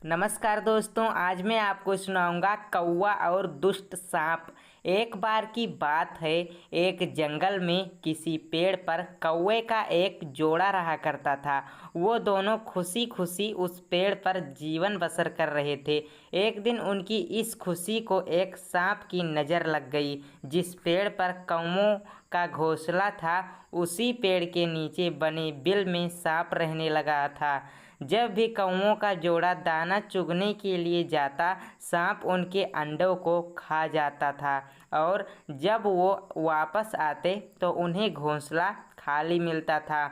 नमस्कार दोस्तों, आज मैं आपको सुनाऊंगा कौवा और दुष्ट सांप। एक बार की बात है, एक जंगल में किसी पेड़ पर कौवे का एक जोड़ा रहा करता था। वो दोनों खुशी खुशी उस पेड़ पर जीवन बसर कर रहे थे। एक दिन उनकी इस खुशी को एक सांप की नज़र लग गई। जिस पेड़ पर कौवों का घोंसला था, उसी पेड़ के नीचे बने बिल में सांप रहने लगा था। जब भी कौवों का जोड़ा दाना चुगने के लिए जाता, सांप उनके अंडों को खा जाता था और जब वो वापस आते तो उन्हें घोंसला खाली मिलता था।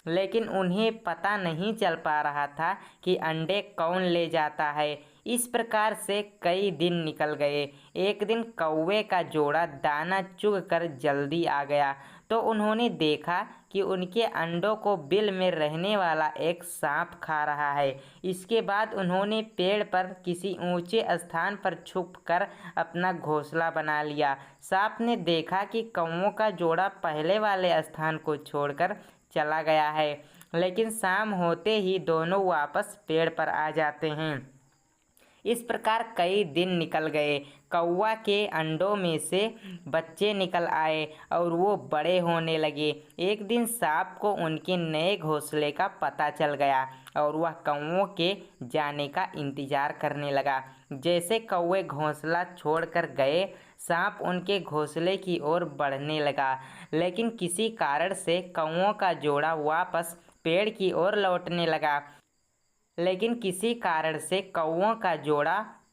लेकिन उन्हें पता नहीं चल पा रहा था कि अंडे कौन ले जाता है। इस प्रकार से कई दिन निकल गए। एक दिन कौवे का जोड़ा दाना चुग कर जल्दी आ गया तो उन्होंने देखा कि उनके अंडों को बिल में रहने वाला एक सांप खा रहा है। इसके बाद उन्होंने पेड़ पर किसी ऊंचे स्थान पर छुपकर अपना घोंसला बना लिया। सांप ने देखा कि कौवों का जोड़ा पहले वाले स्थान को छोड़कर चला गया है, लेकिन शाम होते ही दोनों वापस पेड़ पर आ जाते हैं। इस प्रकार कई दिन निकल गए। कौवा के अंडों में से बच्चे निकल आए और वो बड़े होने लगे। एक दिन सांप को उनके नए घोंसले का पता चल गया और वह कौवों के जाने का इंतजार करने लगा। जैसे कौवे घोंसला छोड़कर गए, सांप उनके घोंसले की ओर बढ़ने लगा, लेकिन किसी कारण से कौवों का जोड़ा वापस पेड़ की ओर लौटने लगा।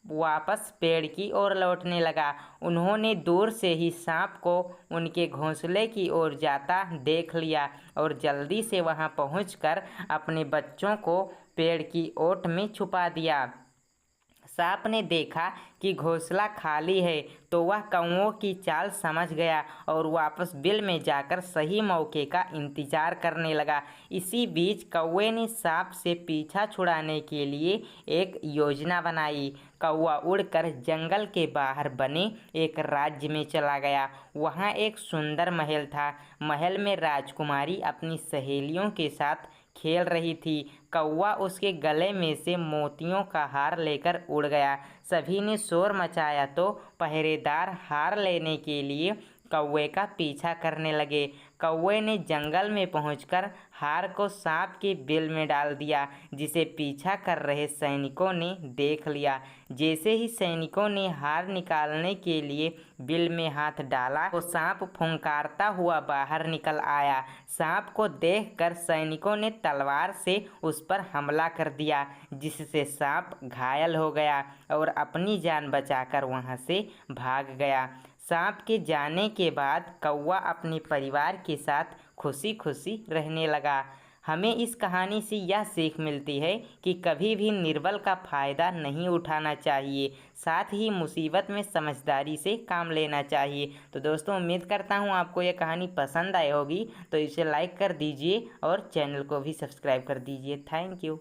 वापस पेड़ की ओर लौटने लगा। उन्होंने दूर से ही सांप को उनके घोंसले की ओर जाता देख लिया और जल्दी से वहां पहुंचकर अपने बच्चों को पेड़ की ओट में छुपा दिया। सांप ने देखा कि घोंसला खाली है तो वह कौवों की चाल समझ गया और वापस बिल में जाकर सही मौके का इंतजार करने लगा। इसी बीच कौवे ने सांप से पीछा छुड़ाने के लिए एक योजना बनाई। कौवा उड़कर जंगल के बाहर बने एक राज्य में चला गया। वहाँ एक सुंदर महल था। महल में राजकुमारी अपनी सहेलियों के साथ खेल रही थी। कौवा उसके गले में से मोतियों का हार लेकर उड़ गया। सभी ने शोर मचाया तो पहरेदार हार लेने के लिए कौवे का पीछा करने लगे। कौवे ने जंगल में पहुंचकर हार को सांप के बिल में डाल दिया, जिसे पीछा कर रहे सैनिकों ने देख लिया। जैसे ही सैनिकों ने हार निकालने के लिए बिल में हाथ डाला तो सांप फुंकारता हुआ बाहर निकल आया। सांप को देखकर सैनिकों ने तलवार से उस पर हमला कर दिया, जिससे सांप घायल हो गया और अपनी जान बचाकर वहां से भाग गया। सांप के जाने के बाद कौवा अपने परिवार के साथ खुशी खुशी रहने लगा। हमें इस कहानी से यह सीख मिलती है कि कभी भी निर्बल का फ़ायदा नहीं उठाना चाहिए, साथ ही मुसीबत में समझदारी से काम लेना चाहिए। तो दोस्तों, उम्मीद करता हूँ आपको यह कहानी पसंद आई होगी, तो इसे लाइक कर दीजिए और चैनल को भी सब्सक्राइब कर दीजिए। Thank you.